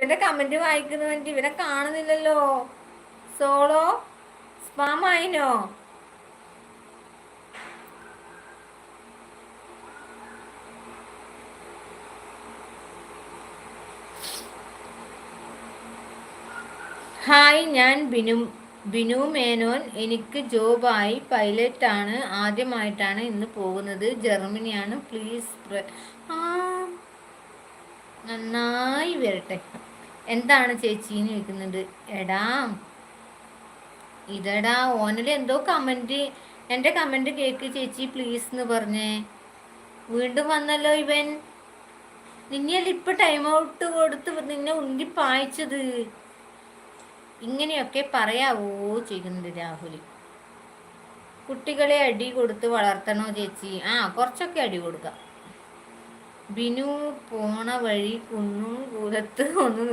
ഇവന്റെ കമന്റ് വായിക്കുന്ന വേണ്ടി ഇവനെ കാണുന്നില്ലല്ലോ. Solo spam ആയിനോ? ഹായ്, ഞാൻ ബിനു മേനോൻ. എനിക്ക് ജോബായി. പൈലറ്റാണ്. ആദ്യമായിട്ടാണ് ഇന്ന് പോകുന്നത്. ജർമ്മനിയാണ്. പ്ലീസ് നന്നായി വരട്ടെ. എന്താണ് ചേച്ചിന്ന് ചോദിക്കുന്നുണ്ട്. എടാ ഇതെടാ ഓനിൽ എന്തോ കമന്റ്, എൻ്റെ കമന്റ് കേക്ക് ചേച്ചി പ്ലീസ് എന്ന് പറഞ്ഞേ. വീണ്ടും വന്നല്ലോ ഇവൻ. നിന്നെയല്ല ഇപ്പൊ ടൈം ഔട്ട് കൊടുത്ത് നിന്നെ ഉന്തി പായിച്ചത്. ഇങ്ങനെയൊക്കെ പറയാവോ ചെയ്യുന്നുണ്ട് രാഹുൽ. കുട്ടികളെ അടി കൊടുത്ത് വളർത്തണോ ചേച്ചി? കുറച്ചൊക്കെ അടി കൊടുക്കാം. ബിനു പോണ വഴി കുന്നും കൂലത്ത് ഒന്ന്